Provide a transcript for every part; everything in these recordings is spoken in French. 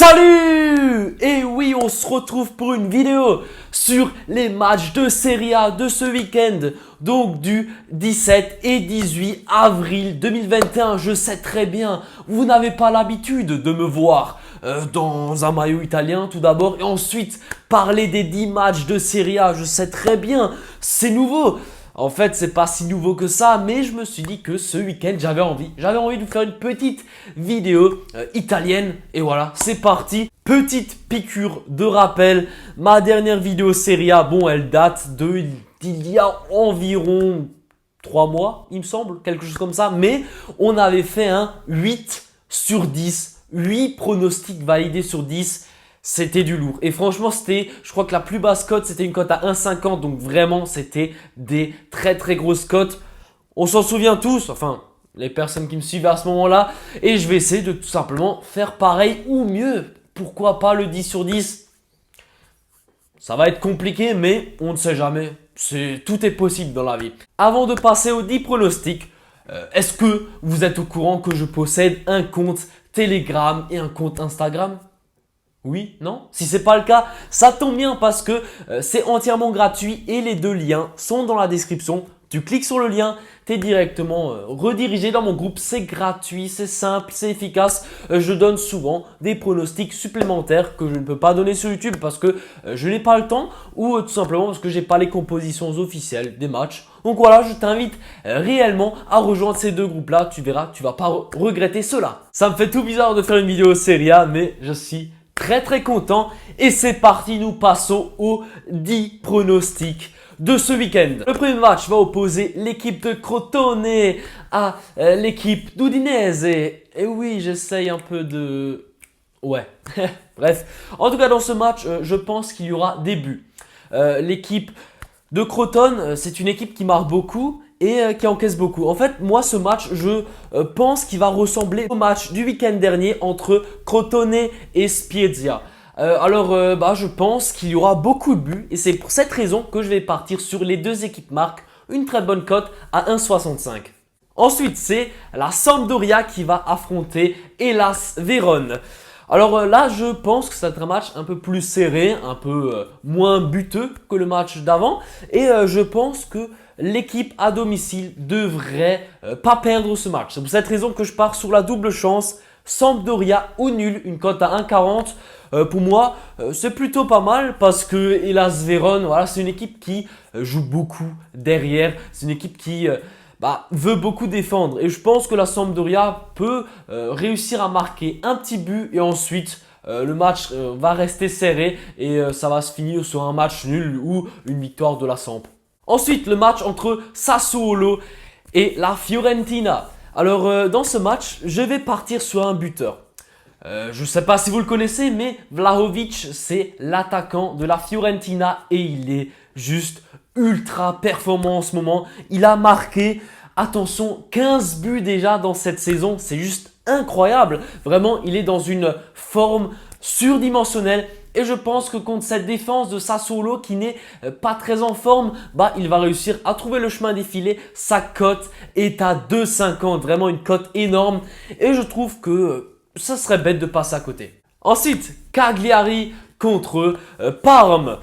Salut! Et oui, on se retrouve pour une vidéo sur les matchs de Serie A de ce week-end, donc du 17 et 18 avril 2021. Je sais très bien, vous n'avez pas l'habitude de me voir dans un maillot italien tout d'abord et ensuite parler des 10 matchs de Serie A. Je sais très bien, c'est nouveau. En fait, c'est pas si nouveau que ça, mais je me suis dit que ce week-end, j'avais envie de vous faire une petite vidéo italienne. Et voilà, c'est parti. Petite piqûre de rappel. Ma dernière vidéo Serie A, bon, elle date d'il y a environ 3 mois, il me semble, quelque chose comme ça. Mais on avait fait un 8 sur 10, 8 pronostics validés sur 10. C'était du lourd. Et franchement, je crois que la plus basse cote, c'était une cote à 1,50. Donc vraiment, c'était des très très grosses cotes. On s'en souvient tous, enfin, les personnes qui me suivaient à ce moment-là. Et je vais essayer de tout simplement faire pareil ou mieux. Pourquoi pas le 10 sur 10? Ça va être compliqué, mais on ne sait jamais. Tout est possible dans la vie. Avant de passer aux 10 pronostics, est-ce que vous êtes au courant que je possède un compte Telegram et un compte Instagram? Oui, non? Si c'est pas le cas, ça tombe bien parce que c'est entièrement gratuit et les deux liens sont dans la description. Tu cliques sur le lien, tu es directement redirigé dans mon groupe. C'est gratuit, c'est simple, c'est efficace. Je donne souvent des pronostics supplémentaires que je ne peux pas donner sur YouTube parce que je n'ai pas le temps ou tout simplement parce que j'ai pas les compositions officielles des matchs. Donc voilà, je t'invite réellement à rejoindre ces deux groupes-là. Tu verras, tu vas pas regretter cela. Ça me fait tout bizarre de faire une vidéo Serie A, mais je suis très content et c'est parti, nous passons aux 10 pronostics de ce week-end. Le premier match va opposer l'équipe de Crotone à l'équipe d'Udinese. Et oui, j'essaye un peu de... Ouais, bref. En tout cas, dans ce match, je pense qu'il y aura des buts. L'équipe de Crotone, c'est une équipe qui marque beaucoup et qui encaisse beaucoup. En fait, moi, ce match, je pense qu'il va ressembler au match du week-end dernier entre Crotone et Spezia. Je pense qu'il y aura beaucoup de buts et c'est pour cette raison que je vais partir sur les deux équipes marques, une très bonne cote à 1,65. Ensuite, c'est la Sampdoria qui va affronter Hellas Vérone. Alors là, je pense que c'est un match un peu plus serré, un peu moins buteux que le match d'avant. Et je pense que l'équipe à domicile devrait pas perdre ce match. C'est pour cette raison que je pars sur la double chance. Sampdoria ou nul, une cote à 1,40. Pour moi, c'est plutôt pas mal parce que Hellas Vérone, voilà, c'est une équipe qui joue beaucoup derrière. C'est une équipe qui... veut beaucoup défendre et je pense que la Sampdoria peut réussir à marquer un petit but et ensuite le match va rester serré et ça va se finir sur un match nul ou une victoire de la Samp. Ensuite, le match entre Sassuolo et la Fiorentina. Alors dans ce match, je vais partir sur un buteur. Je ne sais pas si vous le connaissez, mais Vlahovic, c'est l'attaquant de la Fiorentina et il est juste ultra performant en ce moment. Il a marqué, attention, 15 buts déjà dans cette saison. C'est juste incroyable. Vraiment, il est dans une forme surdimensionnelle. Et je pense que contre cette défense de Sassuolo qui n'est pas très en forme, il va réussir à trouver le chemin défilé. Sa cote est à 2,50. Vraiment une cote énorme. Et je trouve que ça serait bête de passer à côté. Ensuite, Cagliari contre Parme.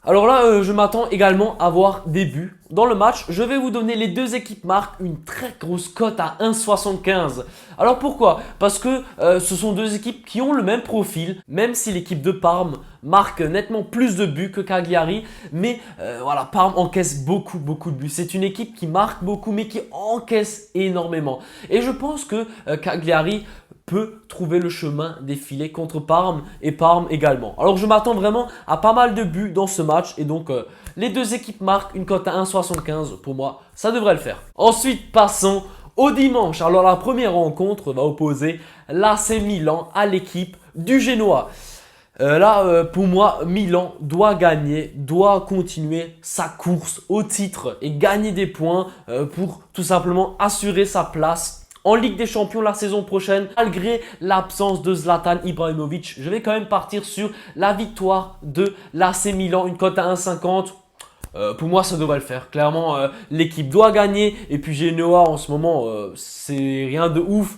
Alors là, je m'attends également à voir des buts. Dans le match, je vais vous donner les deux équipes marquent une très grosse cote à 1,75. Alors pourquoi? Parce que ce sont deux équipes qui ont le même profil, même si l'équipe de Parme marque nettement plus de buts que Cagliari. Mais voilà, Parme encaisse beaucoup de buts. C'est une équipe qui marque beaucoup, mais qui encaisse énormément. Et je pense que Cagliari peut trouver le chemin défilé contre Parme et Parme également. Alors je m'attends vraiment à pas mal de buts dans ce match et donc les deux équipes marquent une cote à 1,75. Pour moi, ça devrait le faire. Ensuite, passons au dimanche. Alors la première rencontre va opposer l'AC Milan à l'équipe du Genoa. Pour moi, Milan doit gagner, doit continuer sa course au titre et gagner des points pour tout simplement assurer sa place en Ligue des Champions la saison prochaine. Malgré l'absence de Zlatan Ibrahimovic, je vais quand même partir sur la victoire de l'AC Milan, une cote à 1,50. Pour moi, ça devrait le faire. Clairement, l'équipe doit gagner. Et puis Genoa, en ce moment, c'est rien de ouf.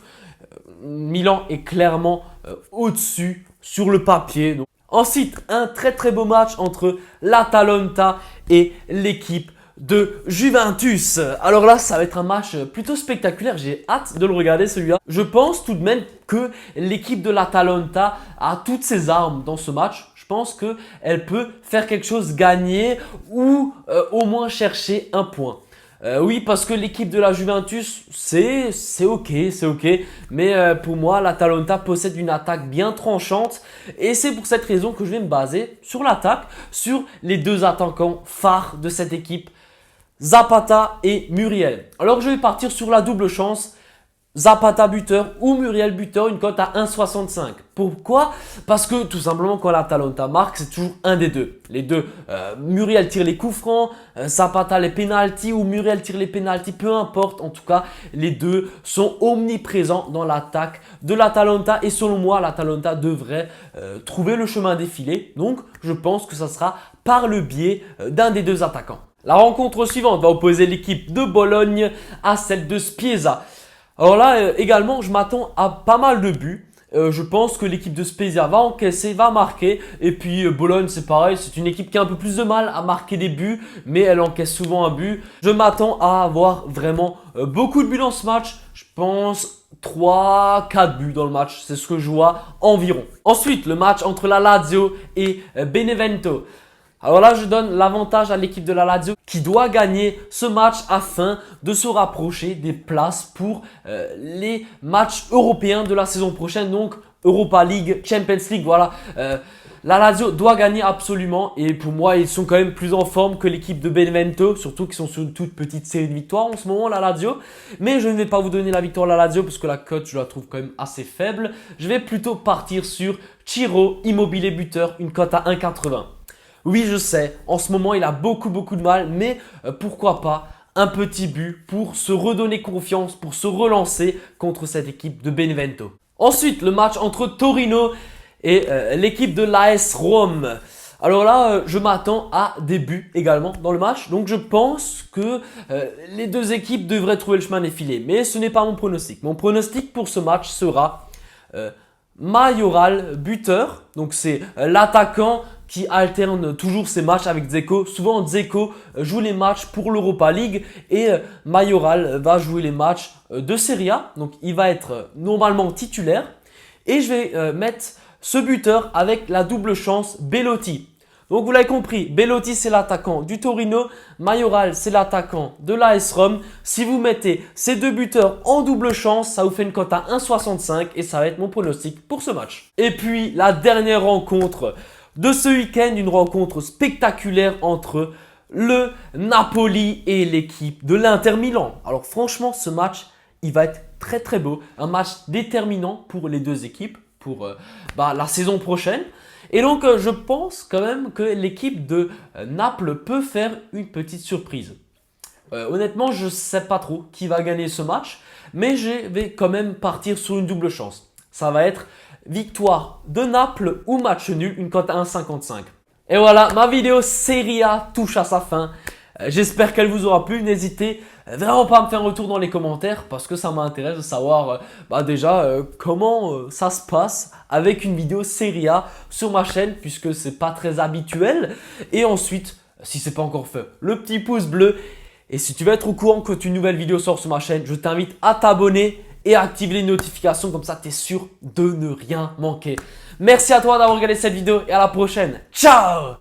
Milan est clairement au-dessus sur le papier. Donc, ensuite, un très très beau match entre l'Atalanta et l'équipe de Juventus. Alors là, ça va être un match plutôt spectaculaire. J'ai hâte de le regarder celui-là. Je pense tout de même que l'équipe de l'Atalanta a toutes ses armes dans ce match. Je pense qu'elle peut faire quelque chose, gagner ou au moins chercher un point. Oui, parce que l'équipe de la Juventus, c'est ok. Mais pour moi, l'Atalanta possède une attaque bien tranchante. Et c'est pour cette raison que je vais me baser sur l'attaque, sur les deux attaquants phares de cette équipe, Zapata et Muriel. Alors, je vais partir sur la double chance. Zapata buteur ou Muriel buteur, une cote à 1,65. Pourquoi? Parce que tout simplement quand l'Atalanta marque, c'est toujours un des deux. Les deux, Muriel tire les coups francs, Zapata les pénaltys ou Muriel tire les pénaltys, peu importe. En tout cas, les deux sont omniprésents dans l'attaque de l'Atalanta et selon moi, l'Atalanta devrait trouver le chemin défilé. Donc, je pense que ça sera par le biais d'un des deux attaquants. La rencontre suivante va opposer l'équipe de Bologne à celle de Spiezia. Alors là, également, je m'attends à pas mal de buts. Je pense que l'équipe de Spezia va encaisser, va marquer. Et puis Bologne, c'est pareil, c'est une équipe qui a un peu plus de mal à marquer des buts, mais elle encaisse souvent un but. Je m'attends à avoir vraiment beaucoup de buts dans ce match. Je pense 3-4 buts dans le match, c'est ce que je vois environ. Ensuite, le match entre la Lazio et Benevento. Alors là, je donne l'avantage à l'équipe de la Lazio qui doit gagner ce match afin de se rapprocher des places pour les matchs européens de la saison prochaine. Donc, Europa League, Champions League, voilà. La Lazio doit gagner absolument et pour moi, ils sont quand même plus en forme que l'équipe de Benevento, surtout qu'ils sont sur une toute petite série de victoires en ce moment, la Lazio. Mais je ne vais pas vous donner la victoire à la Lazio parce que la cote, je la trouve quand même assez faible. Je vais plutôt partir sur Ciro Immobilier buteur, une cote à 1,80. Oui, je sais, en ce moment, il a beaucoup de mal, mais pourquoi pas un petit but pour se redonner confiance, pour se relancer contre cette équipe de Benevento. Ensuite, le match entre Torino et l'équipe de l'AS Rome. Alors là, je m'attends à des buts également dans le match. Donc, je pense que les deux équipes devraient trouver le chemin défilé. Mais ce n'est pas mon pronostic. Mon pronostic pour ce match sera Majoral buteur. Donc, c'est l'attaquant qui alterne toujours ses matchs avec Dzeko. Souvent, Dzeko joue les matchs pour l'Europa League et Majoral va jouer les matchs de Serie A. Donc, il va être normalement titulaire. Et je vais mettre ce buteur avec la double chance Belotti. Donc, vous l'avez compris, Belotti, c'est l'attaquant du Torino. Majoral, c'est l'attaquant de l'AS Rome. Si vous mettez ces deux buteurs en double chance, ça vous fait une cote à 1,65 et ça va être mon pronostic pour ce match. Et puis, la dernière rencontre de ce week-end, une rencontre spectaculaire entre le Napoli et l'équipe de l'Inter Milan. Alors franchement, ce match, il va être très beau. Un match déterminant pour les deux équipes, pour la saison prochaine. Et donc, je pense quand même que l'équipe de Naples peut faire une petite surprise. Honnêtement, je ne sais pas trop qui va gagner ce match, mais je vais quand même partir sur une double chance. Ça va être victoire de Naples ou match nul, une cote à 1,55. Et voilà, ma vidéo Serie A touche à sa fin. J'espère qu'elle vous aura plu. N'hésitez vraiment pas à me faire un retour dans les commentaires parce que ça m'intéresse de savoir comment ça se passe avec une vidéo Serie A sur ma chaîne puisque c'est pas très habituel. Et ensuite, si c'est pas encore fait, le petit pouce bleu. Et si tu veux être au courant qu'une nouvelle vidéo sort sur ma chaîne, je t'invite à t'abonner et à activer les notifications, comme ça tu es sûr de ne rien manquer. Merci à toi d'avoir regardé cette vidéo et à la prochaine. Ciao!